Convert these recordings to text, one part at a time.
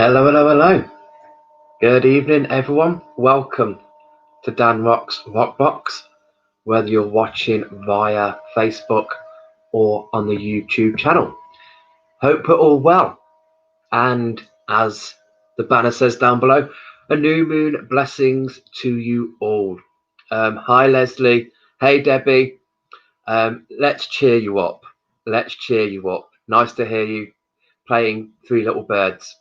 Hello, hello, hello. Good evening, everyone. Welcome to Dan Rock's Rockbox, whether you're watching via Facebook or on the YouTube channel. Hope you're all well. And as the banner says down below, a new moon blessings to you all. Hi, Leslie. Hey, Debbie. Let's cheer you up. Let's cheer you up. Nice to hear you playing Three Little Birds.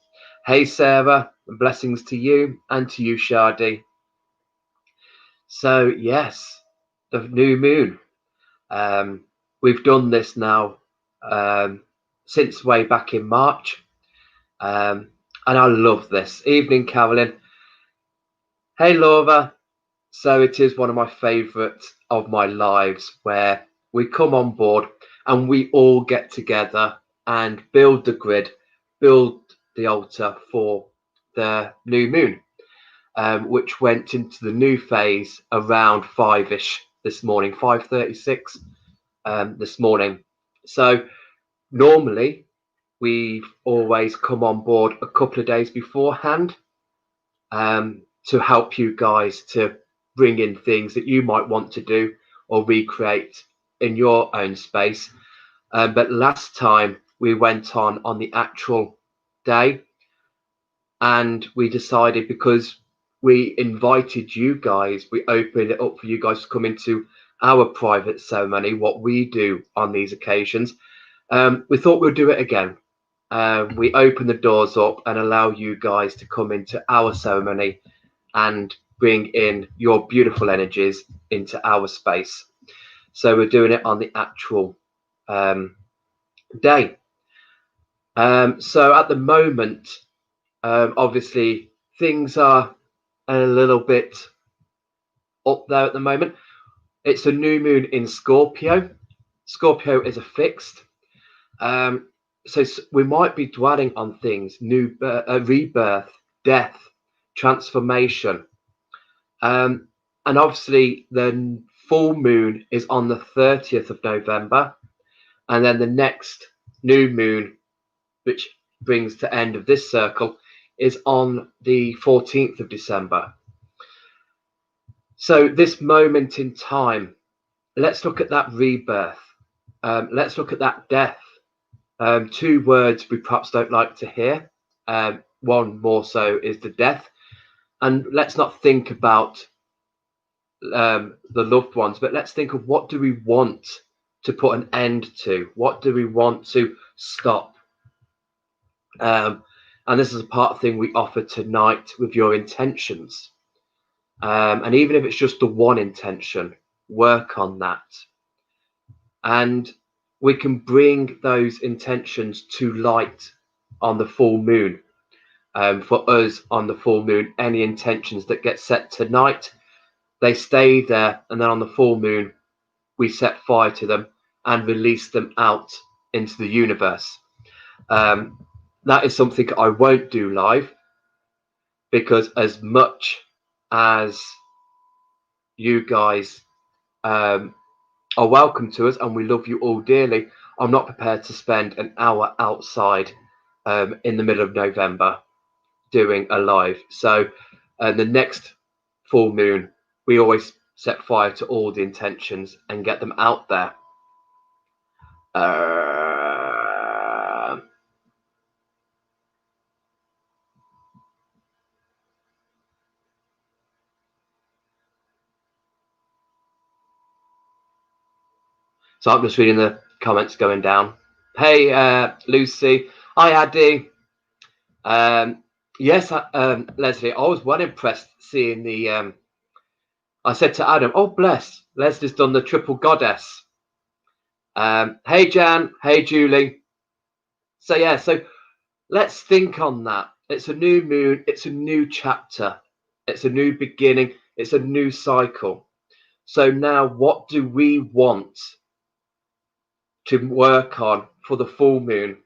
Hey, Sarah. Blessings to you and to you, Shardy. So, yes, the new moon. We've done this now since way back in March. And I love this. Evening, Carolyn. Hey, Laura. So it is one of my favourites of my lives where we come on board and we all get together and build the grid, build the altar for the new moon, which went into the new phase around 5-ish this morning, 5:36 this morning. So normally we've always come on board a couple of days beforehand to help you guys to bring in things that you might want to do or recreate in your own space. But last time we went on the actual day, and we decided, because we invited you guys, we opened it up for you guys to come into our private ceremony, what we do on these occasions. We thought we'd do it again. We open the doors up and allow you guys to come into our ceremony and bring in your beautiful energies into our space. So we're doing it on the actual day. So at the moment, obviously things are a little bit up there at the moment. It's a new moon in Scorpio. Scorpio is a fixed. So we might be dwelling on things, rebirth, death, transformation. And obviously the full moon is on the 30th of November. And then the next new moon, which brings to end of this circle, is on the 14th of December. So this moment in time, let's look at that rebirth. Let's look at that death. Two words we perhaps don't like to hear. One more so is the death. And let's not think about the loved ones, but let's think of what do we want to put an end to? What do we want to stop? And this is a part of thing we offer tonight with your intentions. And even if it's just the one intention, work on that. And we can bring those intentions to light on the full moon. For us on the full moon, any intentions that get set tonight, they stay there. And then on the full moon, we set fire to them and release them out into the universe. That is something I won't do live, because as much as you guys are welcome to us and we love you all dearly, I'm not prepared to spend an hour outside in the middle of November doing a live. So the next full moon, we always set fire to all the intentions and get them out there. So I'm just reading the comments going down. Hey, Lucy. Hi, Addy. Yes, Leslie, I was well impressed seeing the... I said to Adam, oh, bless, Leslie's done the triple goddess. Hey, Jan. Hey, Julie. So, yeah, so let's think on that. It's a new moon. It's a new chapter. It's a new beginning. It's a new cycle. So now what do we want to work on for the full moon?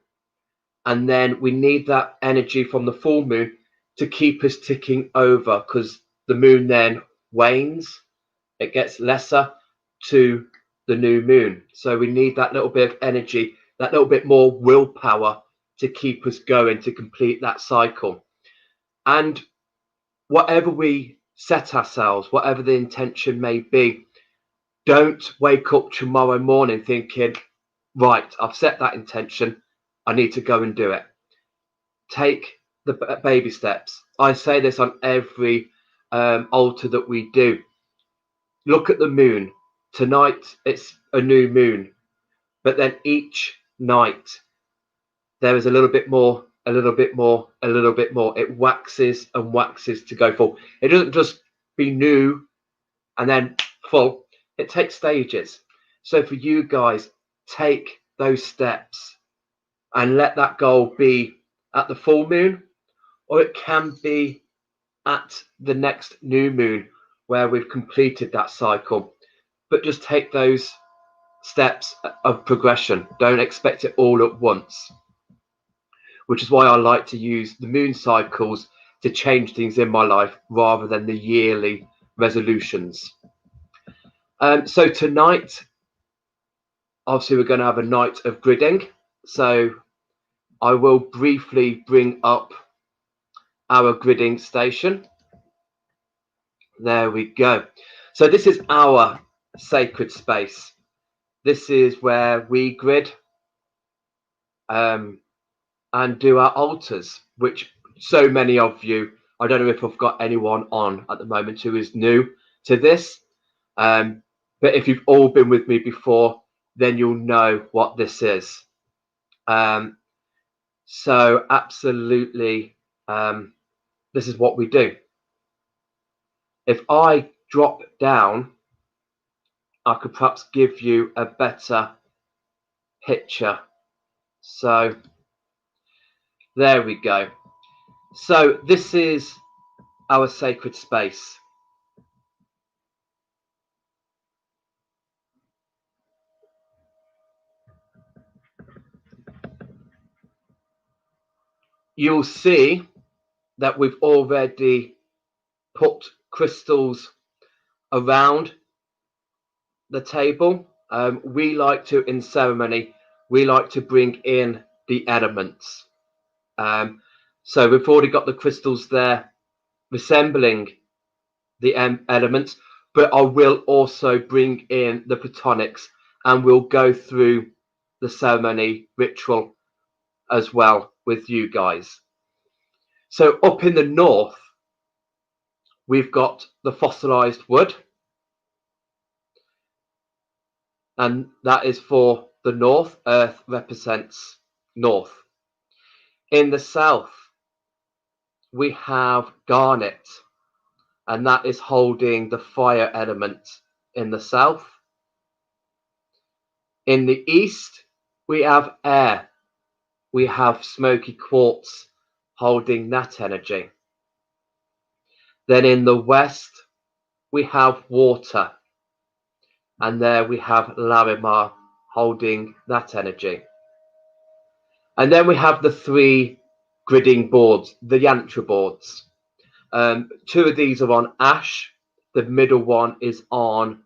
And then we need that energy from the full moon to keep us ticking over, because the moon then wanes, it gets lesser to the new moon. So we need that little bit of energy, that little bit more willpower to keep us going, to complete that cycle. And whatever we set ourselves, whatever the intention may be, don't wake up tomorrow morning thinking, right, I've set that intention, I need to go and do it. Take the baby steps. I say this on every altar that we do. Look at the moon. Tonight it's a new moon, but then each night there is a little bit more, a little bit more, a little bit more. It waxes and waxes to go full. It doesn't just be new and then full. It takes stages. So for you guys, take those steps and let that goal be at the full moon, or it can be at the next new moon where we've completed that cycle. But just take those steps of progression. Don't expect it all at once, which is why I like to use the moon cycles to change things in my life rather than the yearly resolutions. So tonight, obviously, we're going to have a night of gridding. So I will briefly bring up our gridding station. There we go. So this is our sacred space. This is where we grid and do our altars, which so many of you, I don't know if I've got anyone on at the moment who is new to this, but if you've all been with me before, then you'll know what this is. So absolutely, this is what we do. If I drop down, I could perhaps give you a better picture. So there we go. So this is our sacred space. You'll see that we've already put crystals around the table. We like to, in ceremony, we like to bring in the elements. So we've already got the crystals there resembling the elements, but I will also bring in the platonics and we'll go through the ceremony ritual as well with you guys. So up in the north, we've got the fossilized wood, and that is for the north. Earth represents north. In the south, we have garnet, and that is holding the fire element in the south. In the east, we have air. We have smoky quartz holding that energy. Then in the west, we have water, and there we have Larimar holding that energy. And then we have the three gridding boards, the yantra boards. Two of these are on ash. The middle one is on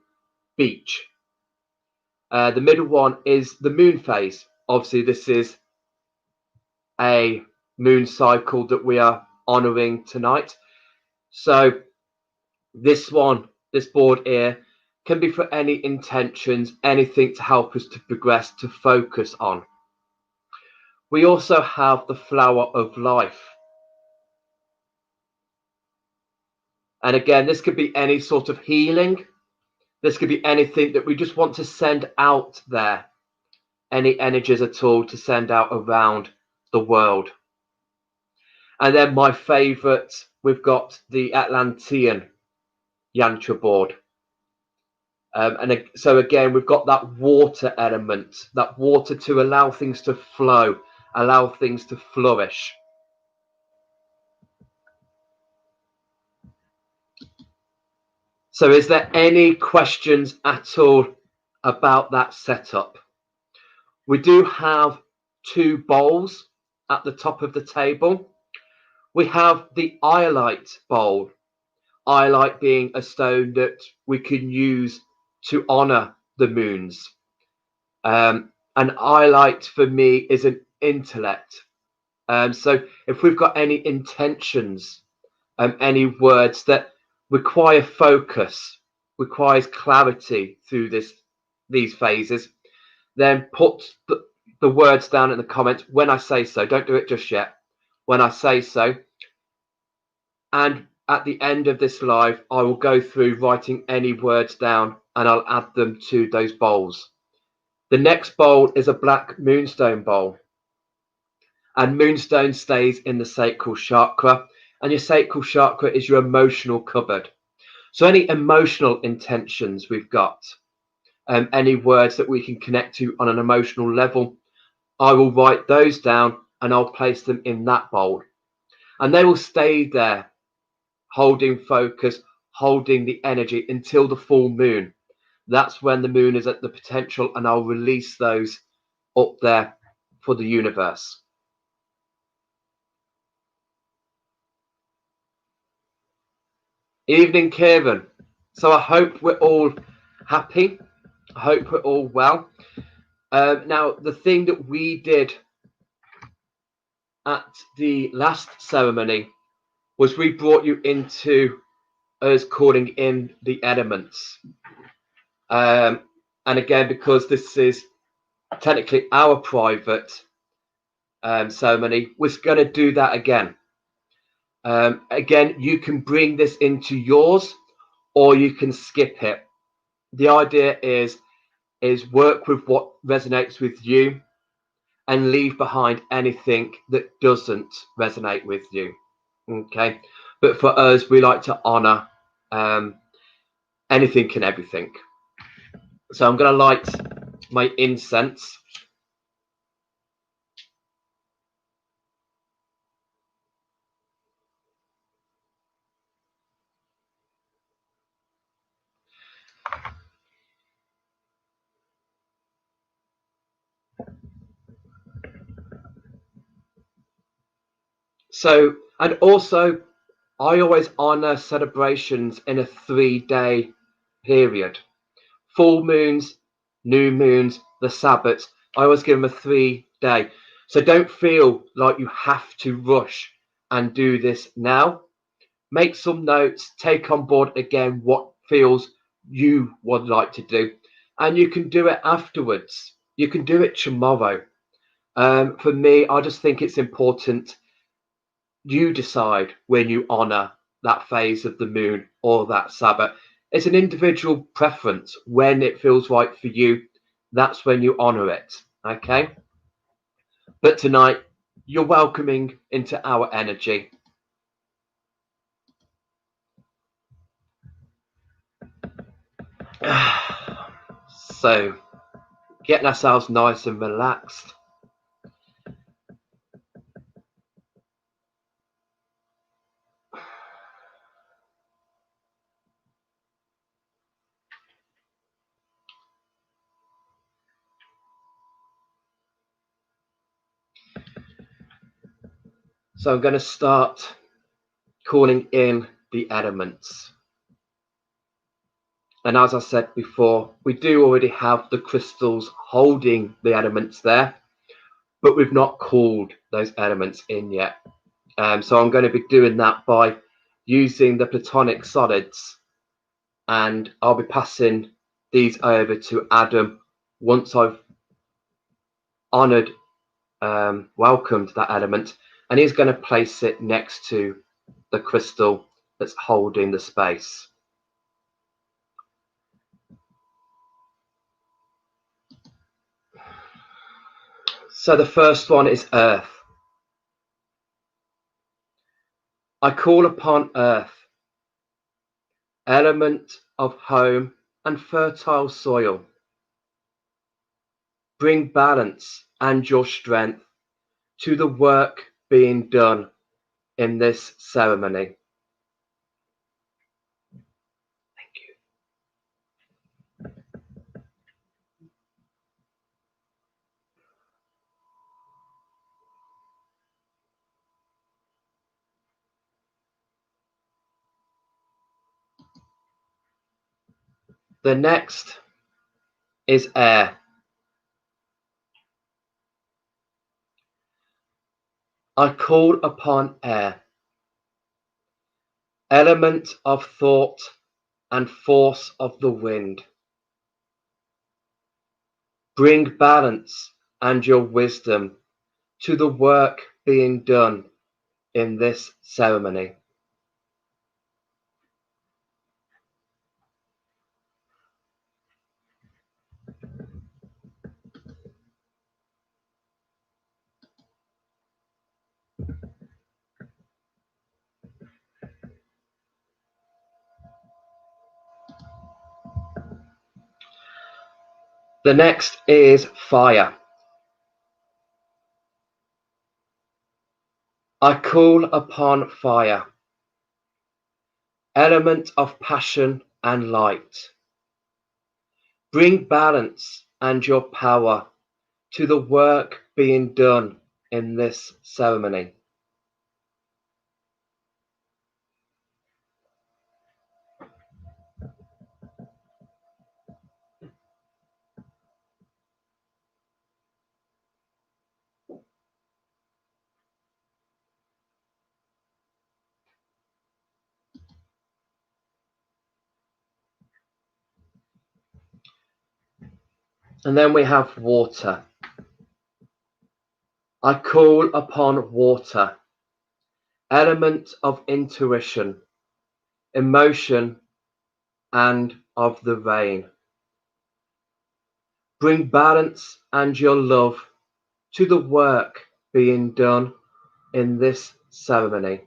beach. The middle one is the moon phase. Obviously, this is a moon cycle that we are honoring tonight. So this board here can be for any intentions, anything to help us to progress, to focus on. We also have the flower of life. And again, this could be any sort of healing. This could be anything that we just want to send out there. Any energies at all to send out around the world. And then my favorite, we've got the Atlantean yantra board. And so again, we've got that water element, that water to allow things to flow, allow things to flourish. So is there any questions at all about that setup? We do have two bowls at the top of the table. We have the iolite bowl, iolite being a stone that we can use to honor the moons. And iolite for me is an intellect. So if we've got any intentions any words that require focus, requires clarity through these phases, then put the words down in the comments when I say so. Don't do it just yet. When I say so. And at the end of this live, I will go through writing any words down and I'll add them to those bowls. The next bowl is a black moonstone bowl. And moonstone stays in the sacral chakra. And your sacral chakra is your emotional cupboard. So any emotional intentions we've got, any words that we can connect to on an emotional level, I will write those down and I'll place them in that bowl. And they will stay there, holding focus, holding the energy until the full moon. That's when the moon is at the potential, and I'll release those up there for the universe. Evening, Kieran. So I hope we're all happy. I hope we're all well. Now, the thing that we did at the last ceremony was we brought you into us calling in the elements. And again, because this is technically our private ceremony, we're going to do that again. Again, you can bring this into yours or you can skip it. The idea is work with what resonates with you and leave behind anything that doesn't resonate with you. Okay, but for us, we like to honor anything and everything. So I'm going to light my incense. So, and also, I always honor celebrations in a 3-day period. Full moons, new moons, the Sabbaths. I always give them a 3-day. So don't feel like you have to rush and do this now. Make some notes, take on board again what feels you would like to do. And you can do it afterwards. You can do it tomorrow. For me, I just think it's important you decide when you honor that phase of the moon or that Sabbath. It's an individual preference. When it feels right for you, that's when you honor it. Okay. But tonight, you're welcoming into our energy. So, getting ourselves nice and relaxed. So I'm going to start calling in the elements. And as I said before, we do already have the crystals holding the elements there, but we've not called those elements in yet. So I'm going to be doing that by using the platonic solids, and I'll be passing these over to Adam once I've honored, welcomed that element, and he's going to place it next to the crystal that's holding the space. So the first one is earth. I call upon earth, element of home and fertile soil. Bring balance and your strength to the work being done in this ceremony. Thank you. The next is air. I call upon air, element of thought and force of the wind. Bring balance and your wisdom to the work being done in this ceremony. The next is fire. I call upon fire, element of passion and light. Bring balance and your power to the work being done in this ceremony. And then we have water. I call upon water, element of intuition, emotion, and of the rain. Bring balance and your love to the work being done in this ceremony.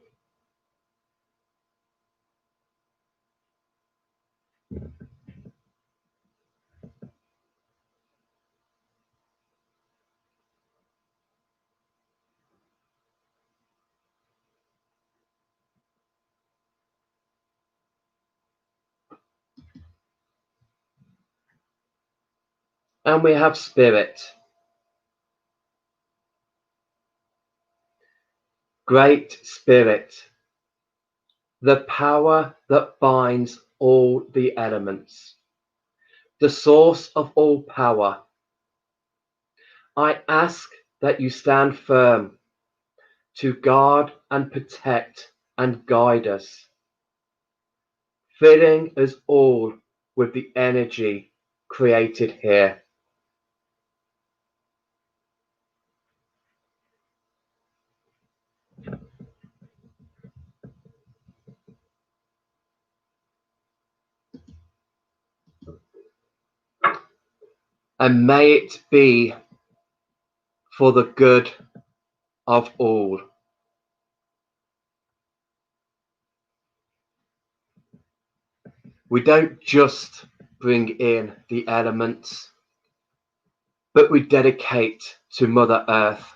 And we have spirit. Great Spirit, the power that binds all the elements, the source of all power. I ask that you stand firm to guard and protect and guide us, filling us all with the energy created here. And may it be for the good of all. We don't just bring in the elements, but we dedicate to Mother Earth,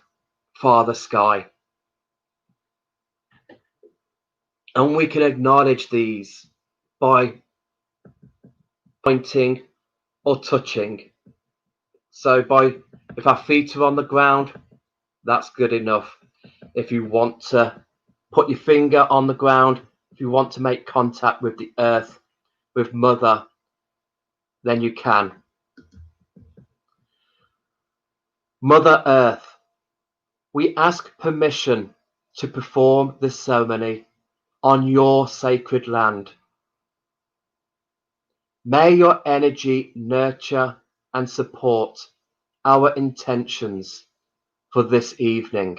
Father Sky. And we can acknowledge these by pointing or touching. So if our feet are on the ground, that's good enough. If you want to put your finger on the ground, if you want to make contact with the earth, with Mother, then you can. Mother Earth, we ask permission to perform this ceremony on your sacred land. May your energy nurture and support our intentions for this evening.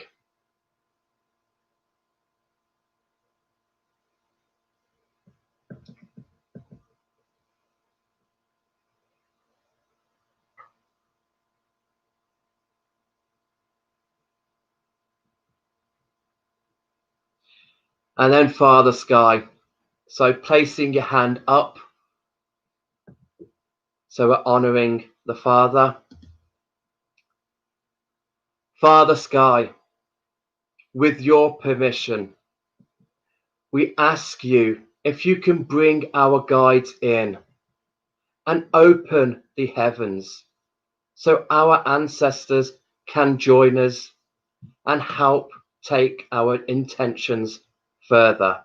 And then Father Sky. So placing your hand up. So we're honoring the Father. Father Sky, with your permission, we ask you if you can bring our guides in and open the heavens so our ancestors can join us and help take our intentions further.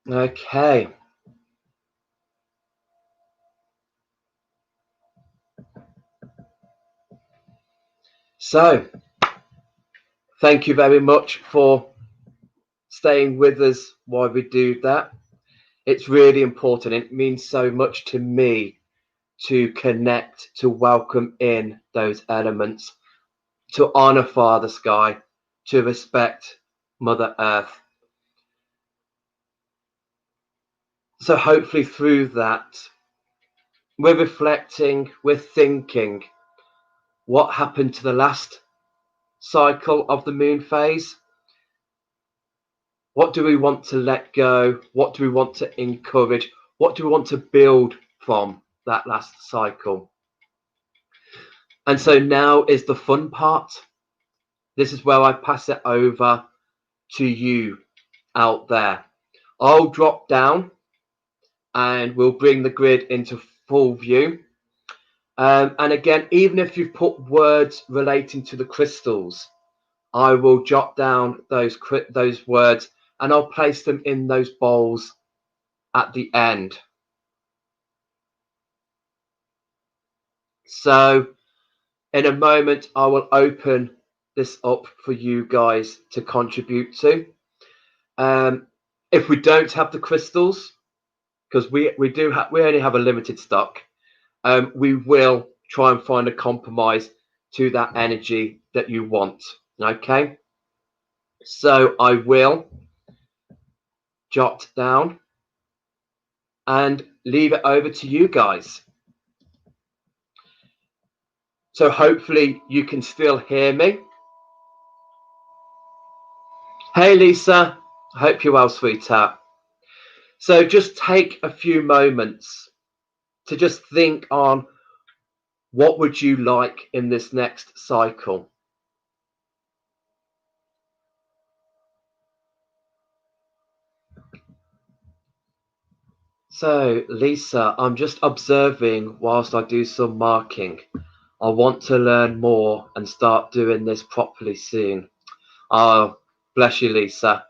Okay. So, thank you very much for staying with us while we do that. It's really important. It means so much to me to connect, to welcome in those elements, to honor Father Sky, to respect Mother Earth. So hopefully through that, we're reflecting, we're thinking, what happened to the last cycle of the moon phase? What do we want to let go? What do we want to encourage? What do we want to build from that last cycle? And so now is the fun part. This is where I pass it over to you out there. I'll drop down and we'll bring the grid into full view. And again, even if you've put words relating to the crystals, I will jot down those words and I'll place them in those bowls at the end. So in a moment, I will open this up for you guys to contribute to. If we don't have the crystals, because we only have a limited stock, we will try and find a compromise to that energy that you want. Okay, so I will jot down and leave it over to you guys. So hopefully you can still hear me. Hey Lisa, hope you're well, sweetheart. So just take a few moments to just think on what would you like in this next cycle. So Lisa, I'm just observing whilst I do some marking. I want to learn more and start doing this properly soon. Oh, bless you, Lisa.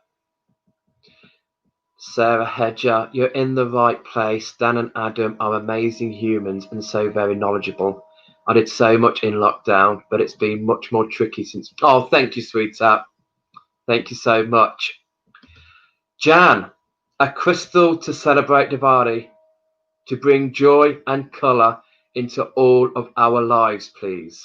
Sarah Hedger, you're in the right place. Dan and Adam are amazing humans and so very knowledgeable. I did so much in lockdown, but it's been much more tricky since. Oh, thank you, sweetheart. Thank you so much. Jan, a crystal to celebrate Diwali, to bring joy and colour into all of our lives, please.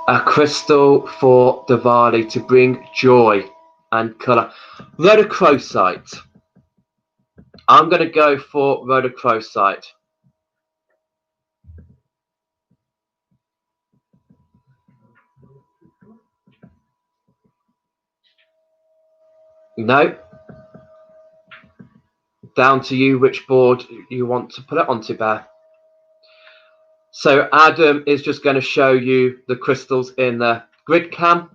A crystal for Diwali to bring joy and colour. Rhodochrosite. I'm going to go for rhodochrosite. No. Down to you which board you want to put it onto, Bear. So Adam is just going to show you the crystals in the grid cam.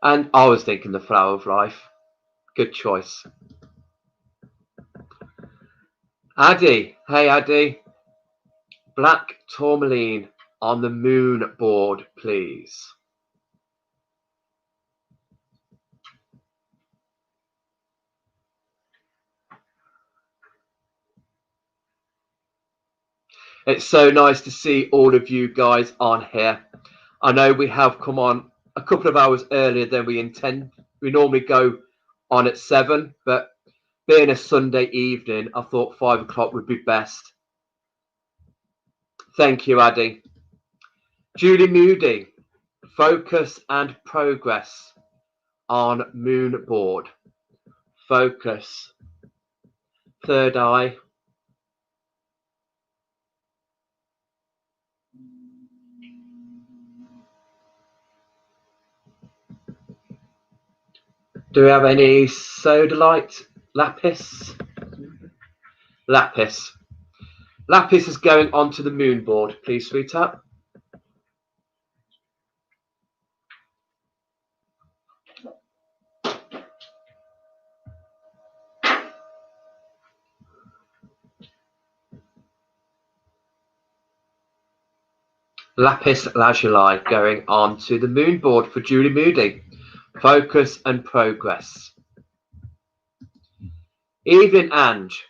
And I was thinking the flower of life. Good choice. Addy. Hey, Addy. Black tourmaline on the moon board, please. It's so nice to see all of you guys on here. I know we have come on a couple of hours earlier than we intend. We normally go on at 7, but being a Sunday evening, I thought 5 o'clock would be best. Thank you, Addy. Julie Moody, focus and progress on moon board. Focus. Third eye. Do we have any sodalite? Lapis? Lapis. Lapis is going onto the moon board, please, sweetheart. Lapis lazuli going on to the moon board for Julie Moody. Focus and progress. Evening Ange.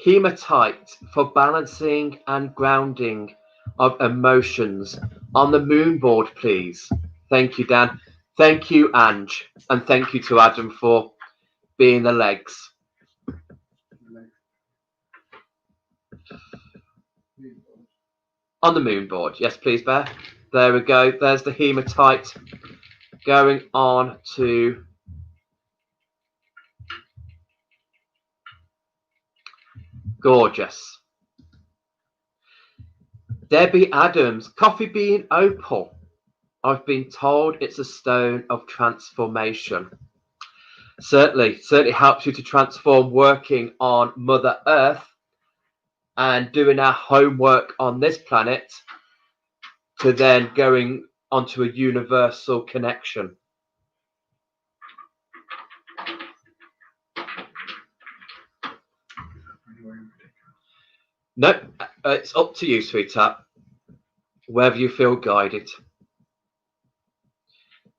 Hematite for balancing and grounding of emotions on the moon board, please. Thank you, Dan. Thank you, Ange. And thank you to Adam for being the legs. On the moon board. Yes, please, Bear. There we go. There's the hematite going on to gorgeous. Debbie Adams, coffee bean opal. I've been told it's a stone of transformation. Certainly helps you to transform working on Mother Earth and doing our homework on this planet to then going onto a universal connection. No, it's up to you, sweetheart, wherever you feel guided.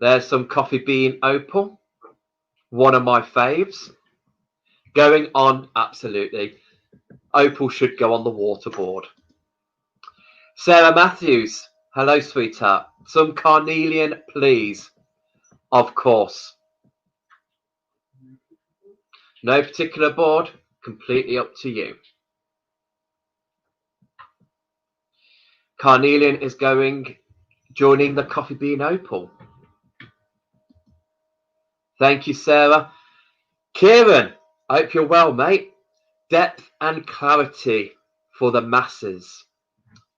There's some coffee bean opal, one of my faves. Going on, absolutely. Opal should go on the waterboard. Sarah Matthews, hello, sweetheart. Some carnelian, please. Of course. No particular board, completely up to you. Carnelian is joining the coffee bean opal. Thank you, Sarah. Kieran, I hope you're well, mate. Depth and clarity for the masses.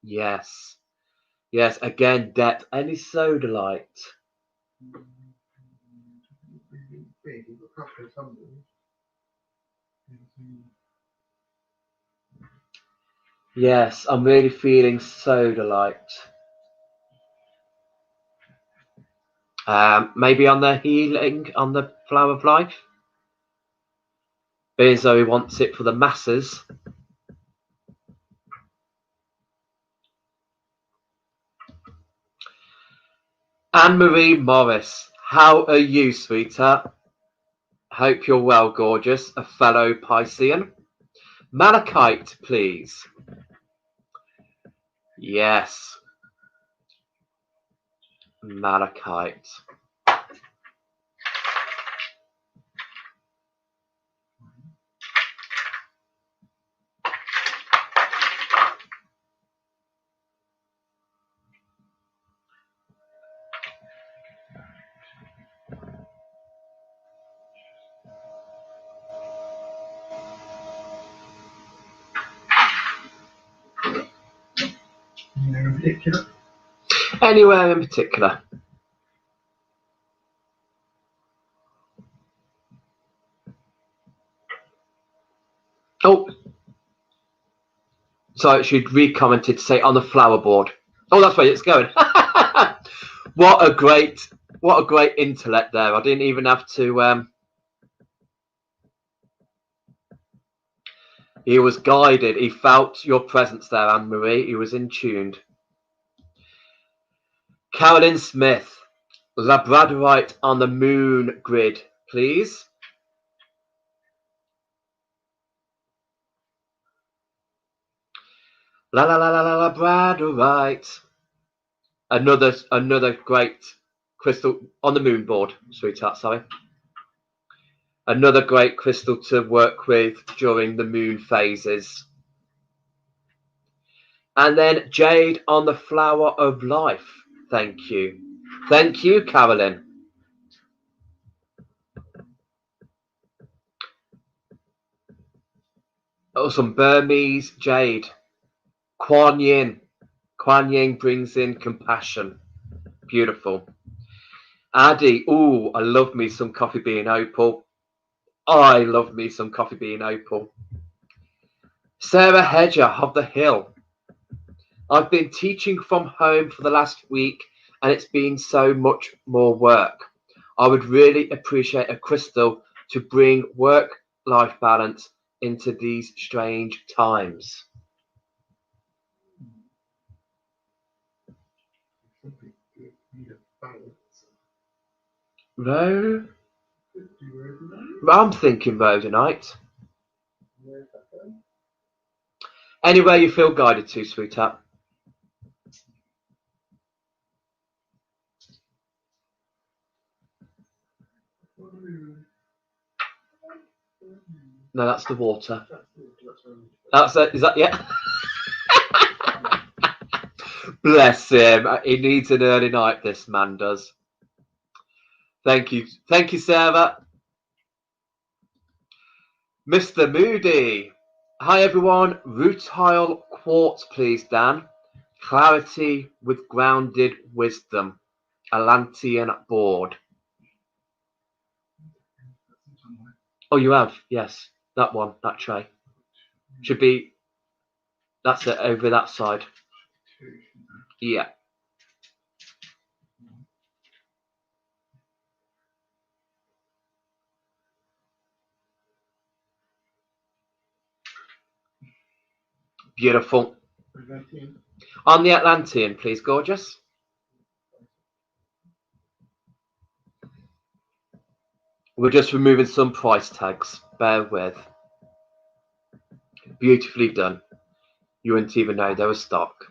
Yes. Yes, again, depth. Any soda light? Yes, I'm really feeling soda light. Maybe on the healing, on the flower of life. Being as though he wants it for the masses. Anne-Marie Morris, how are you, sweetheart? Hope you're well, gorgeous. A fellow Piscean. Malachite, please. Yes. Malachite. Anywhere in particular? Anywhere in particular? Oh, so she'd re-commented to say on the flower board. Oh, that's where it's going. What a great intellect there. I didn't even have to. He was guided. He felt your presence there, Anne-Marie. He was in tune. Carolyn Smith, Labradorite on the moon grid, please. La la la la la Labradorite. Another great crystal on the moon board, sweetheart. Sorry. Another great crystal to work with during the moon phases. And then jade on the flower of life. Thank you. Thank you, Carolyn. Oh, some Burmese jade. Kuan Yin. Kuan Yin brings in compassion. Beautiful. Addy. Ooh, I love me some coffee bean opal. I love me some coffee bean opal. Sarah Hedger of the Hill. I've been teaching from home for the last week and it's been so much more work. I would really appreciate a crystal to bring work-life balance into these strange times. Rose? I'm thinking rhodonite. Anywhere you feel guided to, sweetheart. No, that's the water. That's it. Is that yeah? Bless him. He needs an early night. This man does. Thank you, Sarah. Mr. Moody. Hi everyone. Rutile quartz, please, Dan. Clarity with grounded wisdom. Atlantean board. Oh, you have? Yes. That one, that tray. Should be, that's it, over that side. Yeah. Beautiful. On the Atlantean, please, gorgeous. We're just removing some price tags. Bear with. Beautifully done. You wouldn't even know they were stock.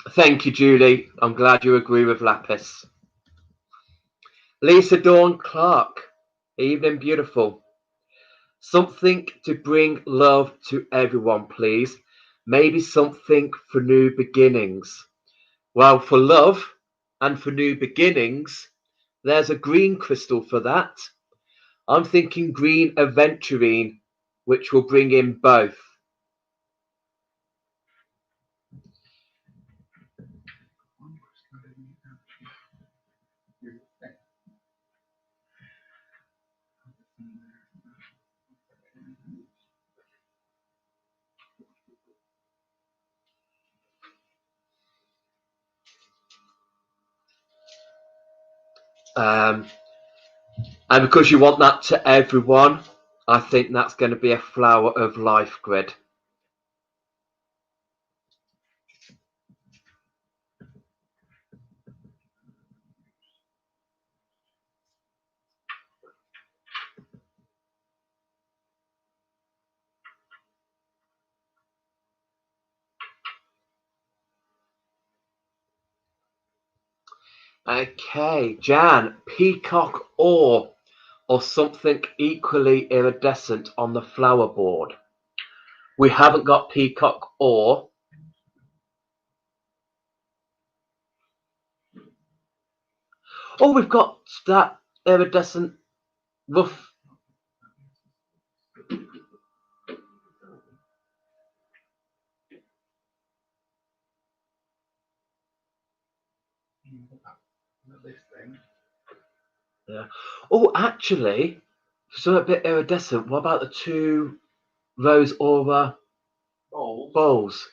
Thank you, Julie. I'm glad you agree with Lapis. Lisa Dawn Clark. Evening, beautiful. Something to bring love to everyone, please. Maybe something for new beginnings. Well, for love and for new beginnings, there's a green crystal for that. I'm thinking green aventurine, which will bring in both. And because you want that to everyone, I think that's going to be a flower of life grid. Okay, Jan, peacock ore or something equally iridescent on the flower board. We haven't got peacock ore. Oh, we've got that iridescent rough. Yeah. Oh, actually, so a bit iridescent. What about the two rose aura bowls?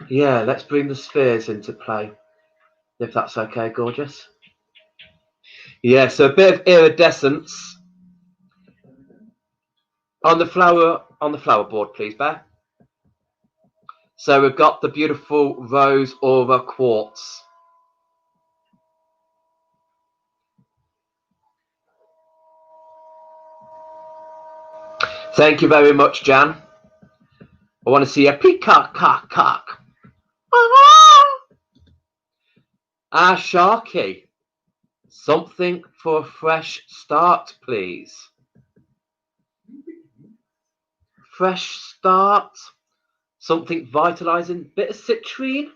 Yeah, let's bring the spheres into play, if that's okay, gorgeous. Yeah, so a bit of iridescence on the flower board, please, Bear. So we've got the beautiful rose aura quartz. Thank you very much, Jan. I want to see a peacock, cock. Ah, Sharky. Something for a fresh start, please. Fresh start. Something vitalizing. Bit of citrine.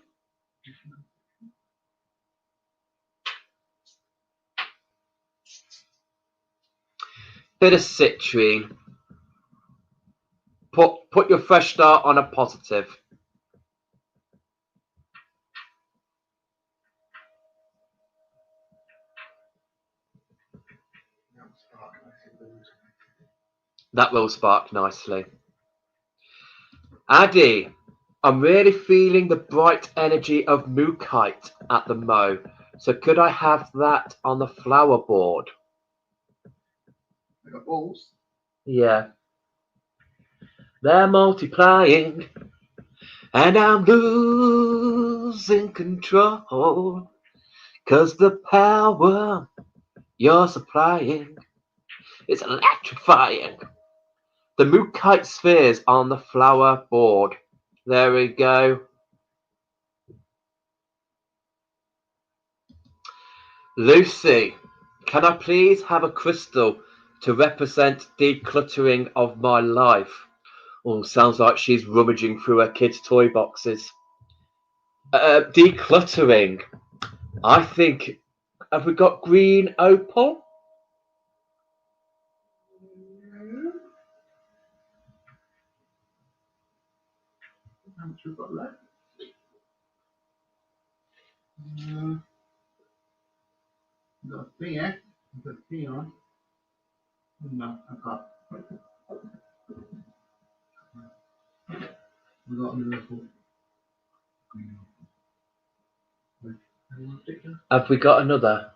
Bit of citrine. Put your fresh start on a positive. That will spark nicely. Addy, I'm really feeling the bright energy of Mookite at the Mo. So could I have that on the flower board? I got balls. Yeah. They're multiplying, and I'm losing control, 'cause the power you're supplying is electrifying. The Mookaite spheres on the flower board. There we go. Lucy, can I please have a crystal to represent decluttering of my life? Oh, sounds like she's rummaging through her kids' toy boxes. Decluttering. I think, have we got green opal? How much we've got left? We've got a thing, eh? We've got a thing on. No, I've got. We've got another green. Have we got another?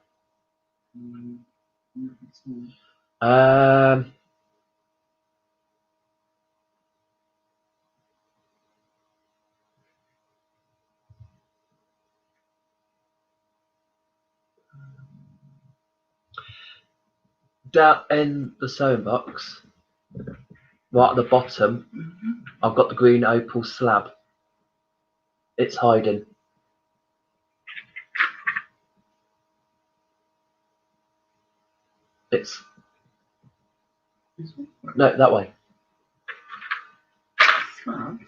Down in the sewing box, right at the bottom, I've got the green opal slab. It's hiding. It's no, that way. Slab.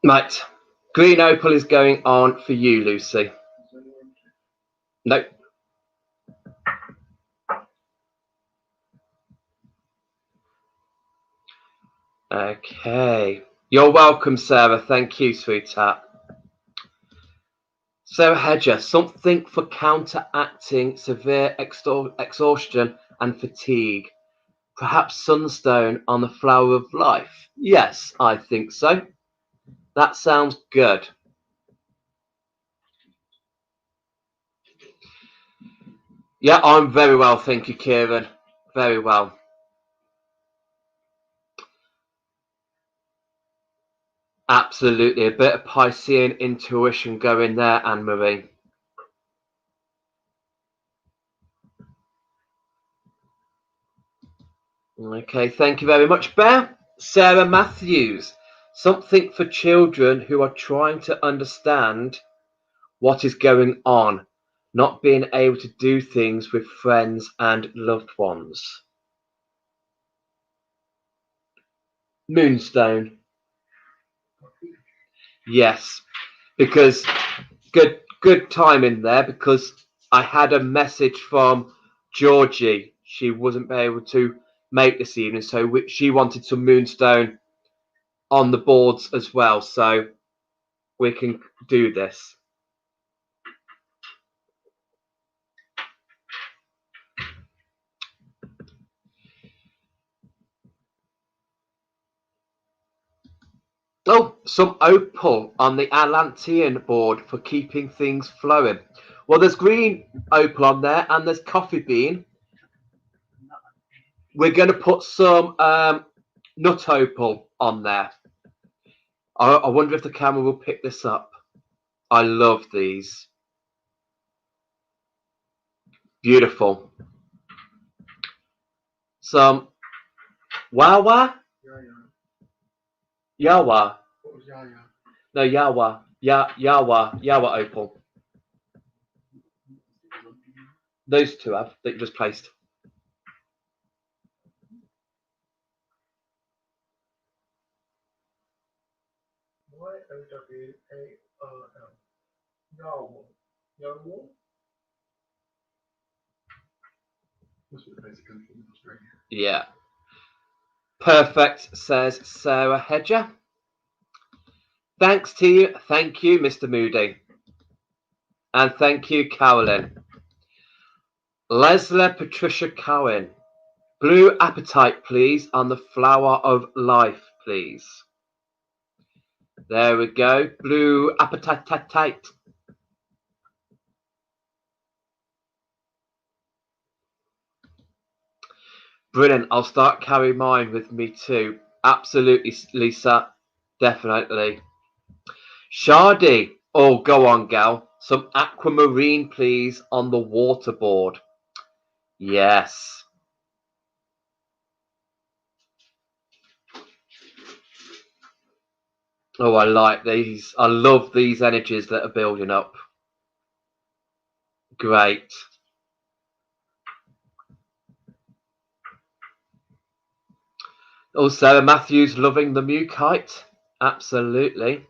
Right, green opal is going on for you, Lucy. Nope. Okay. You're welcome, Sarah. Thank you, sweetheart. Sarah Hedger, something for counteracting severe exhaustion and fatigue. Perhaps sunstone on the flower of life. Yes, I think so. That sounds good. Yeah, I'm very well, thank you, Kieran. Very well. Absolutely. A bit of Piscean intuition going there, Anne-Marie. Okay, thank you very much, Bear. Sarah Matthews, something for children who are trying to understand what is going on, not being able to do things with friends and loved ones. Moonstone. Yes, because good timing there, because I had a message from Georgie. She wasn't able to make this evening, so she wanted some moonstone on the boards as well, so we can do this. Oh, some opal on the Atlantean board for keeping things flowing. Well, there's green opal on there, and there's coffee bean. We're going to put some nut opal on there. I wonder if the camera will pick this up. I love these. Beautiful. Some Wawa? Yawa. What was Yaya? No, Yawa. Yawa opal. Those two have that you just placed. Y-O-W-A-R-L. Yarwall? Yeah. Perfect, says Sarah Hedger. Thanks to you. Thank you, Mr. Moody. And thank you, Carolyn. Leslie Patricia Cohen. Blue appetite, please, on the flower of life, please. There we go. Blue appetite. Brilliant. I'll start carrying mine with me too. Absolutely, Lisa. Definitely. Shardy. Oh, go on, gal. Some aquamarine, please, on the waterboard. Yes. Oh, I like these. I love these energies that are building up. Great. Oh, Sarah Matthews loving the Mukite. Absolutely.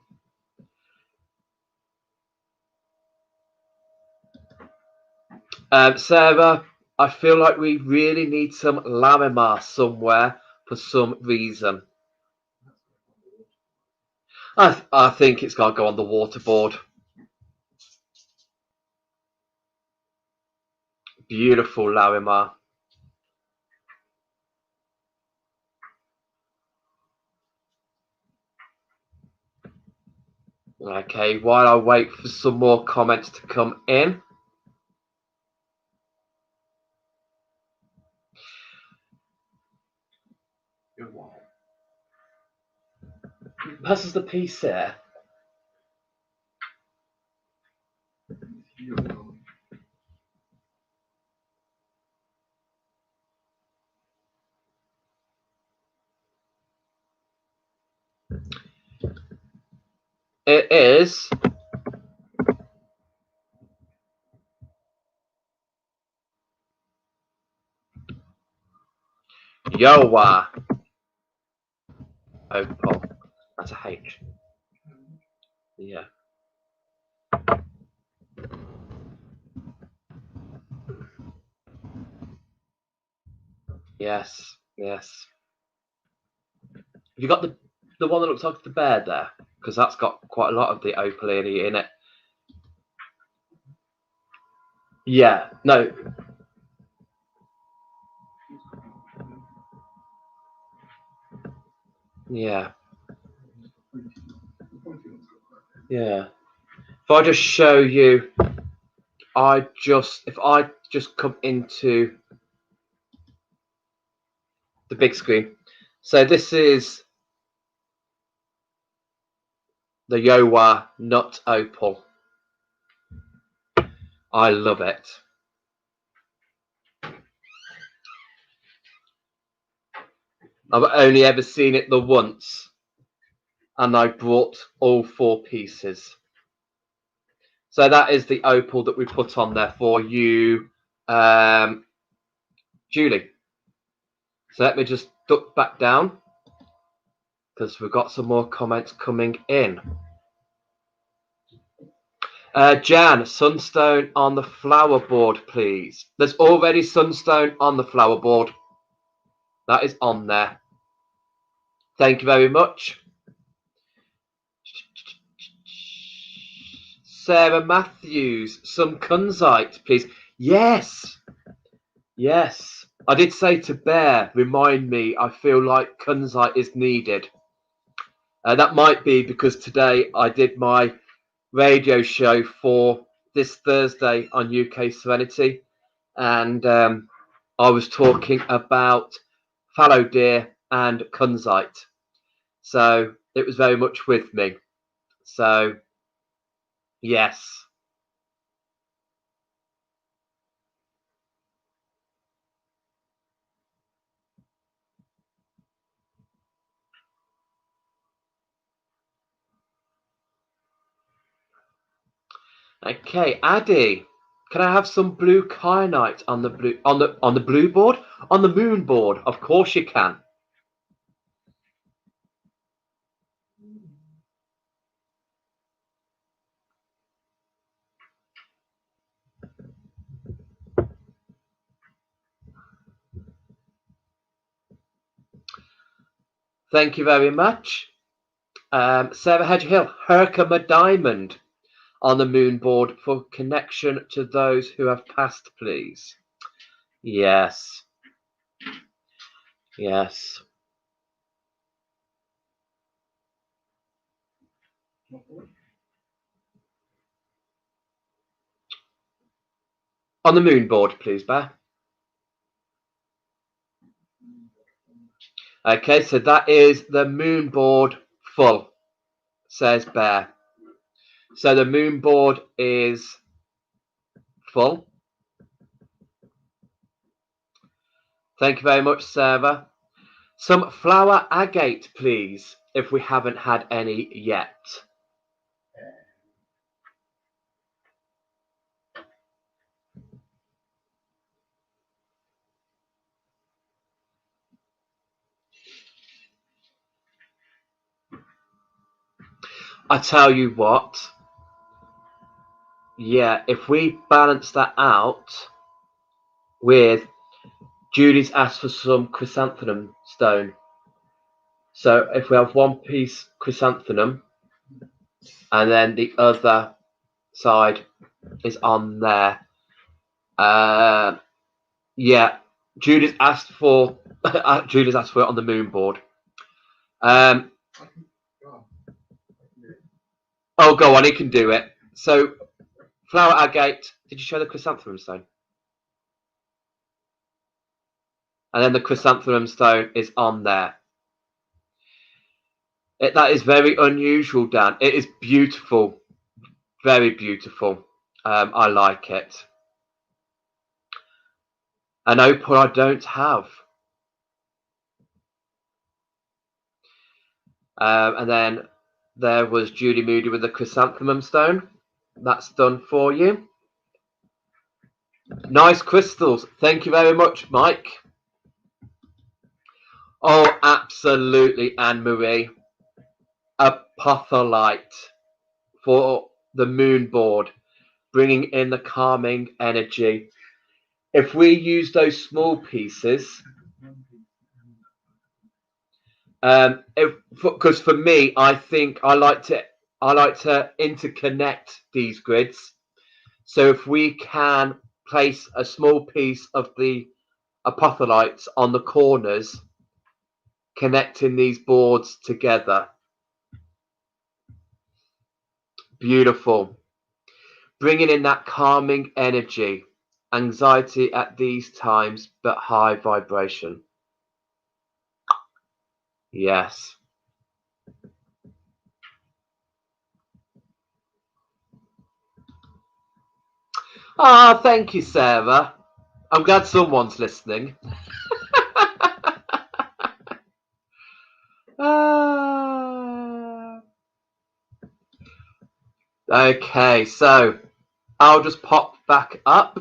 Sarah, I feel like we really need some Larimar somewhere for some reason. I think it's got to go on the waterboard. Beautiful Larimar. Okay, while I wait for some more comments to come in. Passes the piece there. It is Yowa. Opal. That's a H. Yeah. Yes. Yes. Have you got the one that looks like the bear there? Because that's got quite a lot of the opaline in it. Yeah. No. Yeah. Yeah. If I just show you, if I just come into the big screen. So this is the Yowa Nut Opal. I love it. I've only ever seen it the once, and I brought all 4 pieces. So that is the opal that we put on there for you, Julie. So let me just duck back down because we've got some more comments coming in. Jan, sunstone on the flower board, please. There's already sunstone on the flower board. That is on there. Thank you very much. Sarah Matthews, some kunzite, please. Yes. Yes. I did say to Bear, remind me, I feel like kunzite is needed. That might be because today I did my radio show for this Thursday on UK Serenity, and I was talking about fallow deer and kunzite. So it was very much with me. So, yes. Okay, Addy, can I have some blue kyanite on the blue board? On the moon board? Of course you can. Thank you very much. Sarah Hedge Hill, Herkimer Diamond on the moon board for connection to those who have passed, please. Yes. Yes. On the moon board, please, Bear. Okay, so that is the moon board full, says Bear. So the moon board is full. Thank you very much, Sarah. Some flower agate, please, if we haven't had any yet. I tell you what, yeah, if we balance that out with Julie's asked for some chrysanthemum stone. So if we have one piece chrysanthemum and then the other side is on there. Yeah, Julie's asked for Julie's asked for it on the moon board. Oh, go on, he can do it. So flower agate. Did you show the chrysanthemum stone? And then the chrysanthemum stone is on there. That is very unusual, Dan. It is beautiful, very beautiful. I like it. An opal I don't have. And then there was Julie Moody with the chrysanthemum stone. That's done for you. Nice crystals. Thank you very much, Mike. Oh, absolutely, Anne-Marie. Apotholite for the moon board, bringing in the calming energy. If we use those small pieces, because for me, I think I like to interconnect these grids. So if we can place a small piece of the apotholites on the corners, connecting these boards together. Beautiful. Bringing in that calming energy, anxiety at these times, but high vibration. Yes. Ah, thank you, Sarah. I'm glad someone's listening. Okay, so I'll just pop back up.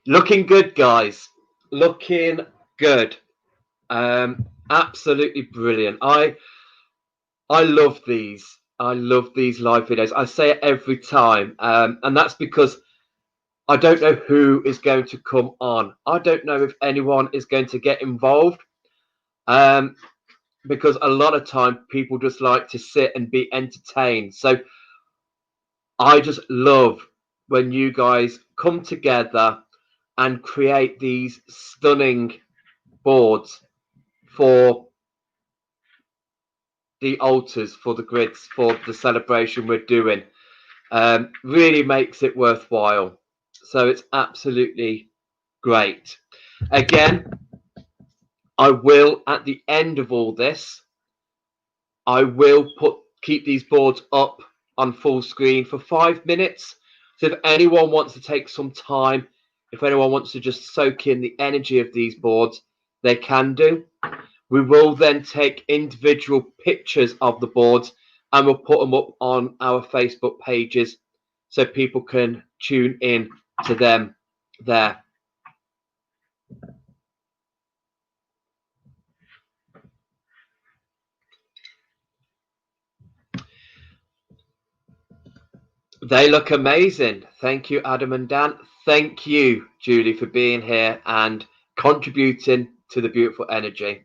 Looking good, guys. Looking good. Absolutely brilliant. I love these. I love these live videos. I say it every time, and that's because I don't know who is going to come on. I don't know if anyone is going to get involved, because a lot of time people just like to sit and be entertained. So I just love when you guys come together and create these stunning boards for the altars, for the grids, for the celebration we're doing. Really makes it worthwhile. So it's absolutely great. Again, I will, at the end of all this, I will keep these boards up on full screen for 5 minutes. So if anyone wants to take some time, if anyone wants to just soak in the energy of these boards, they can do. We will then take individual pictures of the boards and we'll put them up on our Facebook pages so people can tune in to them there. They look amazing. Thank you, Adam and Dan. Thank you, Julie, for being here and contributing to the beautiful energy.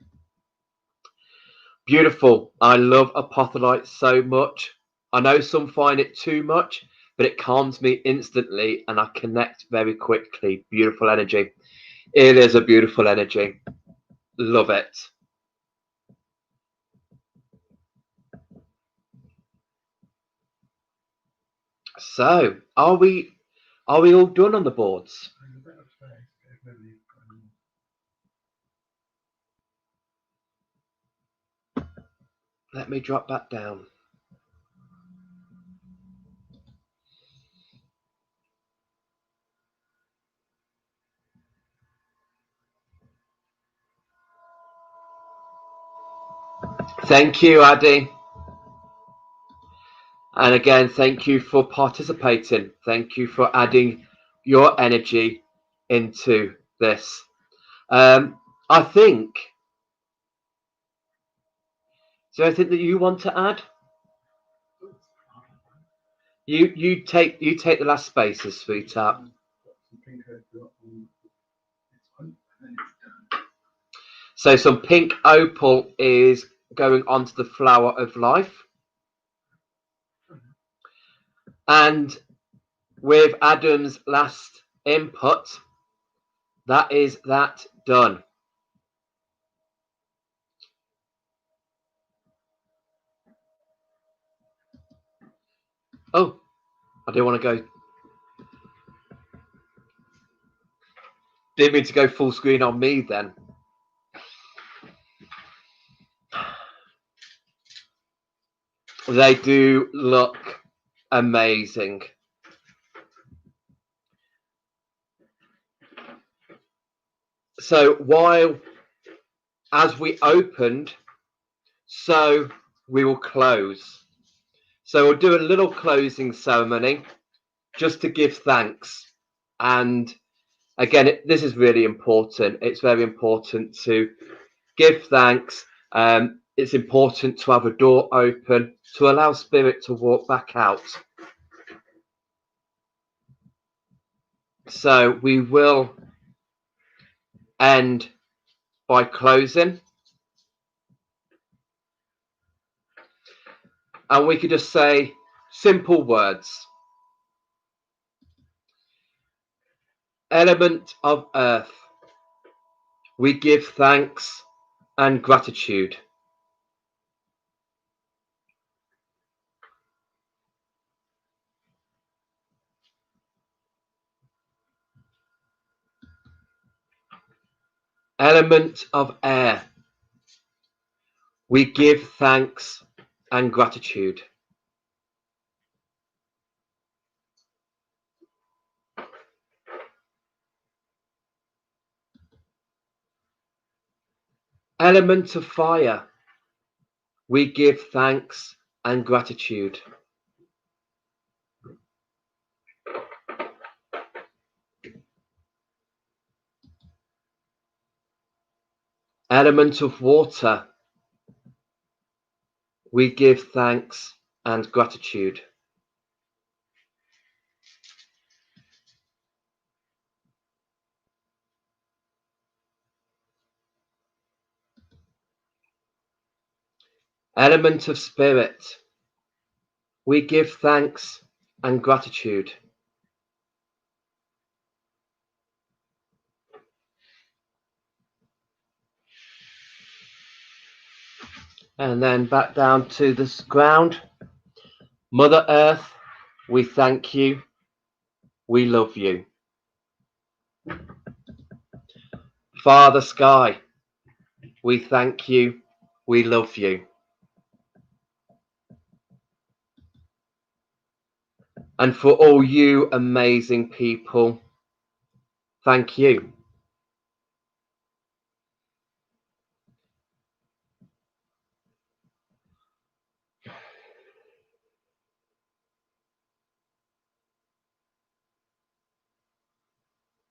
Beautiful. I love apotholite so much. I know some find it too much, but it calms me instantly and I connect very quickly. Beautiful energy. It is a beautiful energy. Love it. So, are we all done on the boards? Let me drop that down. Thank you, Addy. And again, thank you for participating. Thank you for adding your energy into this. I think, is there anything that you want to add? You take the last spaces, sweetheart. So some pink opal is going onto the flower of life. And with Adam's last input, that is that done. Oh, I didn't want to go. Didn't mean to go full screen on me then. They do look amazing. So while as we opened, so we will close. So we'll do a little closing ceremony just to give thanks. And again, this is really important. It's very important to give thanks. It's important to have a door open to allow spirit to walk back out. So we will end by closing. And we could just say simple words. Element of earth, we give thanks and gratitude. Element of air, we give thanks and gratitude. Element of fire, we give thanks and gratitude. Element of water, we give thanks and gratitude. Element of spirit, we give thanks and gratitude. And then back down to the ground. Mother Earth, we thank you. We love you. Father Sky, we thank you. We love you. And for all you amazing people, thank you.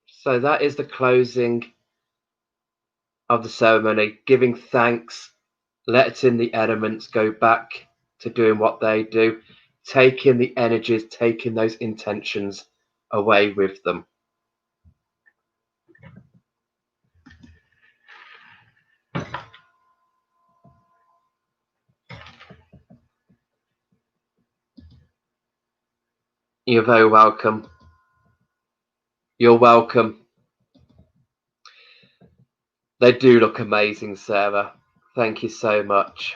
So that is the closing of the ceremony, giving thanks, letting the elements go back to doing what they do, taking the energies, taking those intentions away with them. You're very welcome. You're welcome. They do look amazing, Sarah. Thank you so much.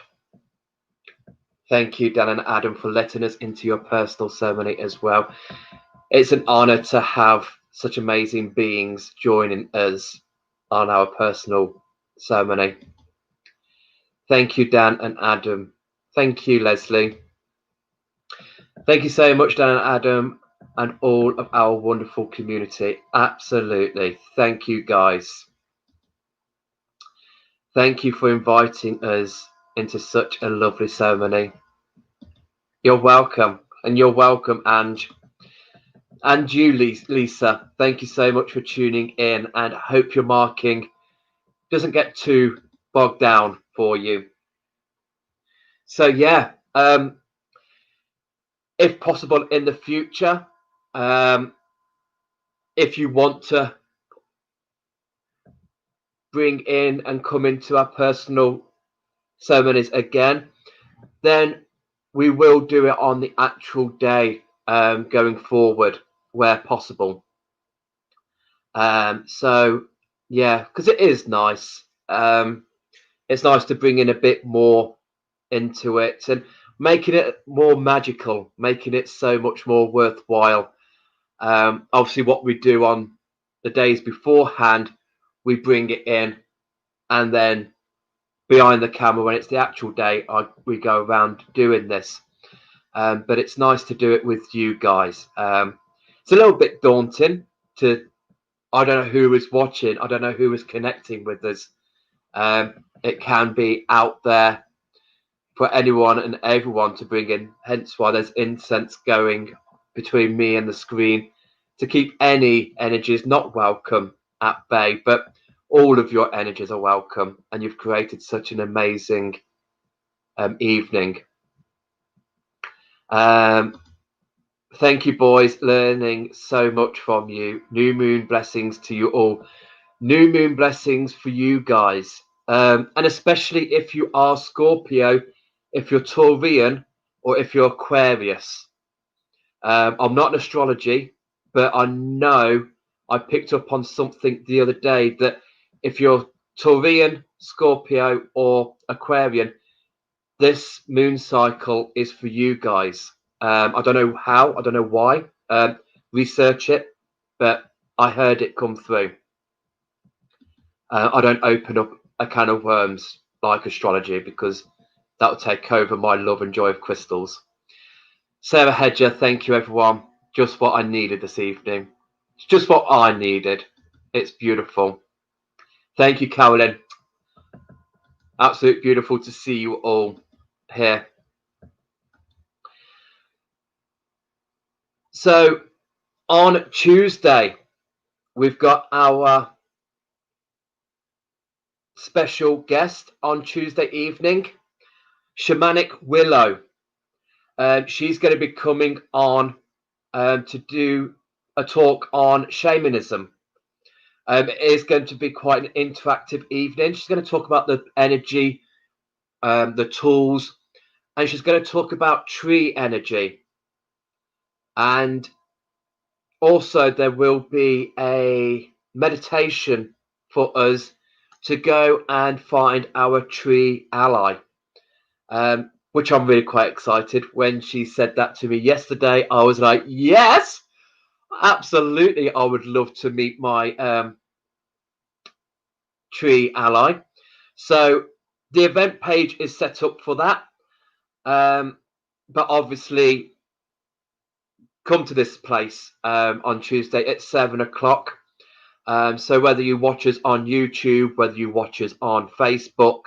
Thank you, Dan and Adam, for letting us into your personal ceremony as well. It's an honor to have such amazing beings joining us on our personal ceremony. Thank you, Dan and Adam. Thank you, Leslie. Thank you so much, Dan and Adam, and all of our wonderful community. Absolutely. Thank you, guys. Thank you for inviting us into such a lovely ceremony. You're welcome, and you're welcome, Ange. And you, Lisa, thank you so much for tuning in, and I hope your marking doesn't get too bogged down for you. So yeah, if possible in the future, if you want to bring in and come into our personal ceremonies again, then we will do it on the actual day going forward where possible. So yeah, because it is nice. It's nice to bring in a bit more into it and making it more magical, making it so much more worthwhile. Obviously, what we do on the days beforehand, we bring it in, and then behind the camera, when it's the actual day, we go around doing this. But it's nice to do it with you guys. It's a little bit daunting to. I don't know who is watching. I don't know who is connecting with us. It can be out there for anyone and everyone to bring in, hence why there's incense going between me and the screen to keep any energies not welcome at bay, but all of your energies are welcome, and you've created such an amazing evening. Thank you, boys, learning so much from you. New moon blessings to you all. New moon blessings for you guys, and especially if you are Scorpio, if you're Taurian, or if you're Aquarius. I'm not in astrology, but I know I picked up on something the other day that if you're Taurian, Scorpio, or Aquarian, this moon cycle is for you guys. I don't know how, I don't know why. Research it, but I heard it come through. I don't open up a can of worms like astrology because that will take over my love and joy of crystals. Sarah Hedger, thank you everyone. Just what I needed this evening. It's just what I needed. It's beautiful. Thank you, Carolyn. Absolutely beautiful to see you all here. So on Tuesday, we've got our special guest on Tuesday evening, Shamanic Willow. She's going to be coming on to do a talk on shamanism. It is going to be quite an interactive evening. She's going to talk about the energy, the tools, and she's going to talk about tree energy. And also there will be a meditation for us to go and find our tree ally, which I'm really quite excited. When she said that to me yesterday, I was like, yes, absolutely. I would love to meet my tree ally. So the event page is set up for that. But obviously, come to this place on Tuesday at 7 o'clock. So whether you watch us on YouTube, whether you watch us on Facebook,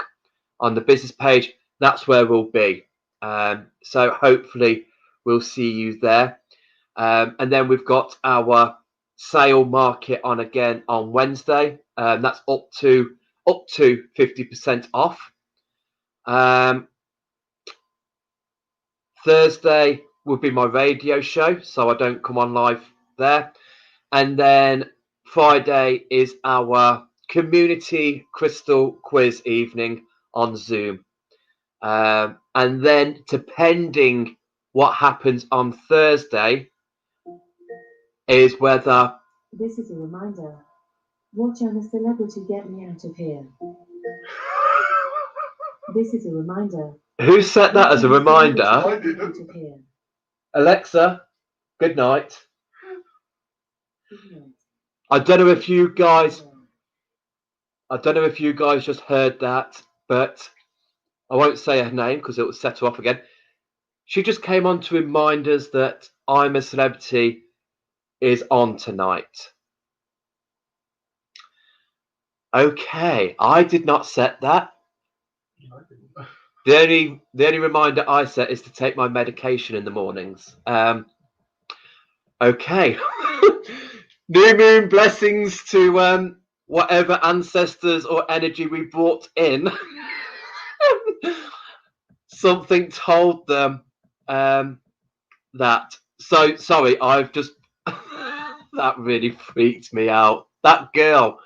on the business page, that's where we'll be. So hopefully we'll see you there. And then we've got our sale market on again on Wednesday. That's up to 50% off. Thursday will be my radio show, so I don't come on live there. And then Friday is our community crystal quiz evening on Zoom. And then, depending what happens on Thursday, is whether. This is a reminder. Watch I'm a celebrity, get me out of here. This is a reminder. Who set that as a reminder? I didn't. Alexa, good night. I don't know if you guys just heard that, but I won't say her name because it will set her off again. She just came on to remind us that I'm a Celebrity is on tonight. Okay, I did not set that. The only reminder I set is to take my medication in the mornings. Okay. New moon blessings to whatever ancestors or energy we brought in. Something told them that. So sorry, I've just that really freaked me out. That girl.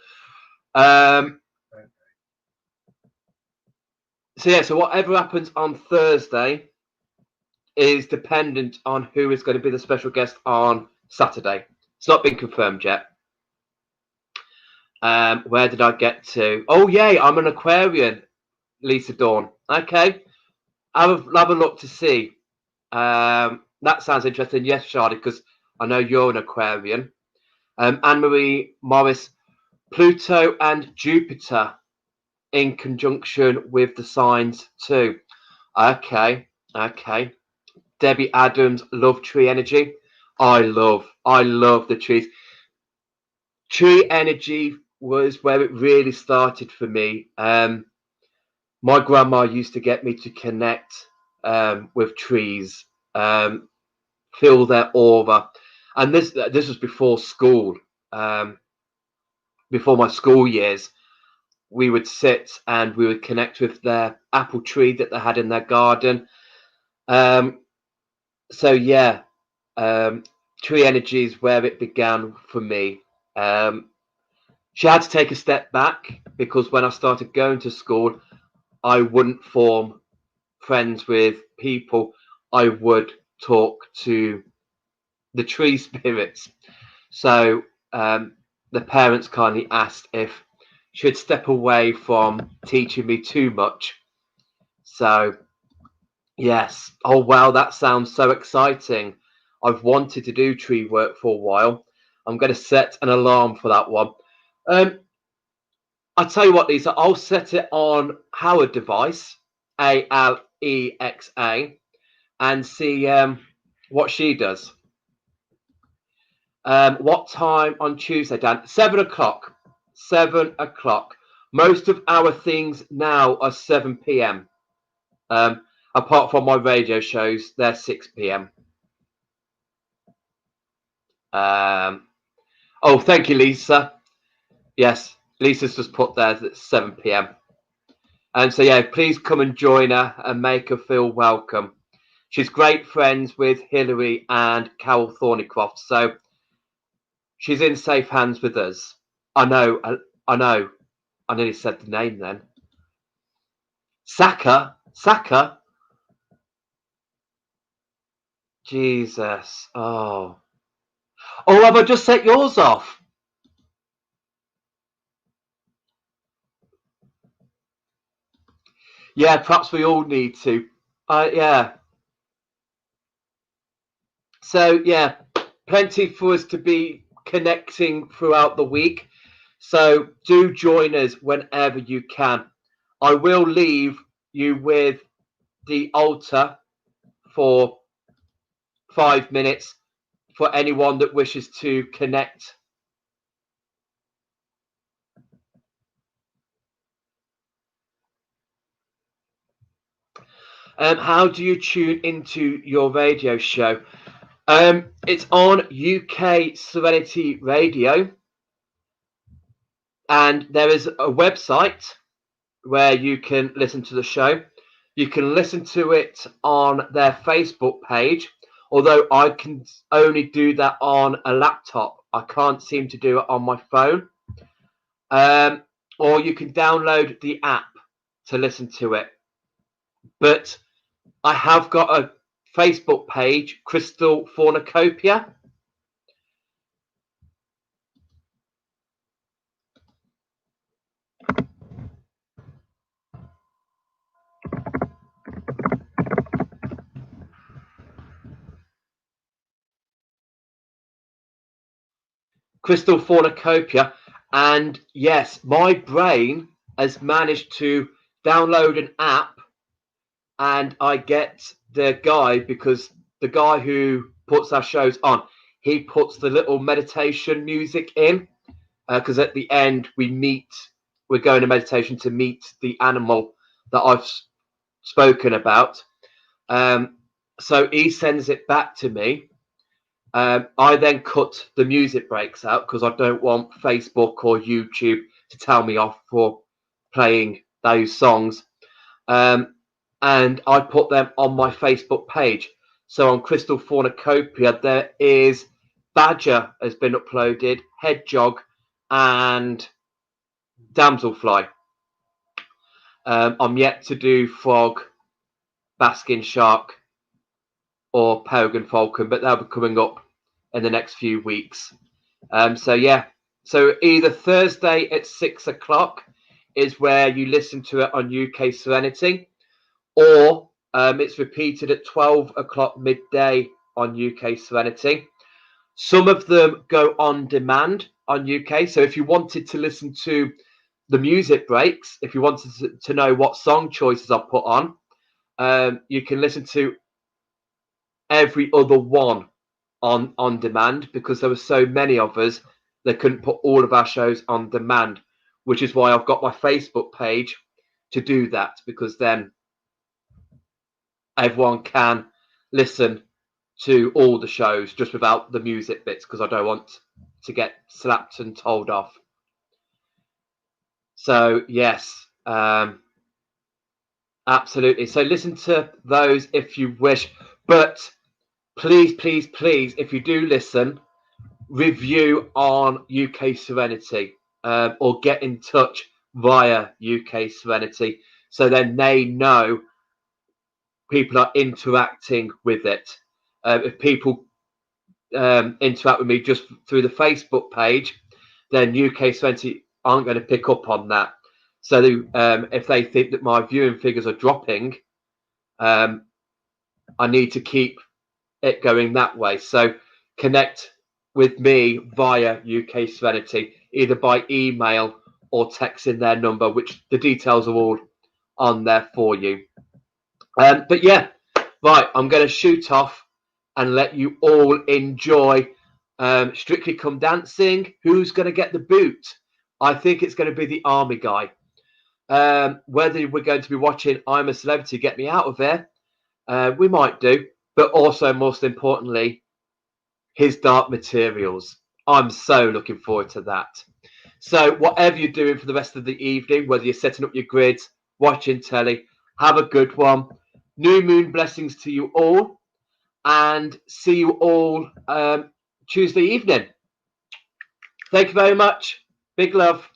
So whatever happens on Thursday is dependent on who is going to be the special guest on Saturday. It's not been confirmed yet. Where did I get to? Oh, yay, I'm an Aquarian, Lisa Dawn. Okay, have a look to see. That sounds interesting. Yes, Charlie, because I know you're an Aquarian. Anne-Marie Morris, Pluto and Jupiter in conjunction with the signs too. Okay. Debbie Adams, love tree energy. I love the trees. Tree energy was where it really started for me. My grandma used to get me to connect with trees, feel their aura, and this was before school, before my school years. We would sit and we would connect with their apple tree that they had in their garden. So yeah, tree energy is where it began for me. She had to take a step back because when I started going to school, I wouldn't form friends with people. I would talk to the tree spirits. So the parents kindly asked if she'd step away from teaching me too much. So yes. Oh wow, that sounds so exciting. I've wanted to do tree work for a while. I'm going to set an alarm for that one. I'll tell you what, Lisa, I'll set it on Howard device, Alexa, and see what she does. What time on Tuesday, Dan? 7 o'clock. 7 o'clock. Most of our things now are 7 p.m. Apart from my radio shows, they're 6 p.m. Oh, thank you, Lisa. Yes, Lisa's just put there that it's 7 p.m. And so, yeah, please come and join her and make her feel welcome. She's great friends with Hillary and Carol Thornycroft, so she's in safe hands with us. I know. I nearly said the name then. Saka. Jesus. Oh, have I just set yours off? Yeah, perhaps we all need to. Yeah. So, yeah, plenty for us to be connecting throughout the week. So do join us whenever you can. I will leave you with the altar for 5 minutes for anyone that wishes to connect. How do you tune into your radio show? It's on UK Serenity Radio, and there is a website where you can listen to the show. You can listen to it on their Facebook page, although I can only do that on a laptop. I can't seem to do it on my phone. Or you can download the app to listen to it. But I have got a Facebook page, Crystal Fornicopia. Crystal Cornucopia. And yes, my brain has managed to download an app, and I get the guy, because the guy who puts our shows on, he puts the little meditation music in, because at the end we're going to meditation to meet the animal that I've spoken about. So he sends it back to me. I then cut the music breaks out because I don't want Facebook or YouTube to tell me off for playing those songs. And I put them on my Facebook page. So on Crystal Cornucopia, there is Badger has been uploaded, Hedgehog, and Damselfly. I'm yet to do Frog, Basking Shark, or Peregrine Falcon, but they'll be coming up in the next few weeks. So yeah, so either Thursday at 6 o'clock is where you listen to it on UK Serenity, or it's repeated at 12 o'clock midday on UK Serenity. Some of them go on demand on UK. So if you wanted to listen to the music breaks, if you wanted to know what song choices I put on, you can listen to every other one on demand, because there were so many of us, they couldn't put all of our shows on demand, which is why I've got my Facebook page to do that, because then everyone can listen to all the shows just without the music bits, because I don't want to get slapped and told off. So yes, absolutely. So listen to those if you wish, but please, please, please, if you do listen, review on UK Serenity, or get in touch via UK Serenity, so then they know people are interacting with it. If people interact with me just through the Facebook page, then UK Serenity aren't going to pick up on that. So if they think that my viewing figures are dropping, I need to keep it going that way. So connect with me via UK Serenity, either by email or texting their number, which the details are all on there for you. But yeah, right, I'm going to shoot off and let you all enjoy Strictly Come Dancing. Who's going to get the boot? I think it's going to be the army guy. Whether we're going to be watching I'm a Celebrity, Get Me Out of Here, we might do, but also most importantly, his Dark Materials. I'm so looking forward to that. So whatever you're doing for the rest of the evening, whether you're setting up your grids, watching telly, have a good one. New moon blessings to you all, and see you all Tuesday evening. Thank you very much. Big love.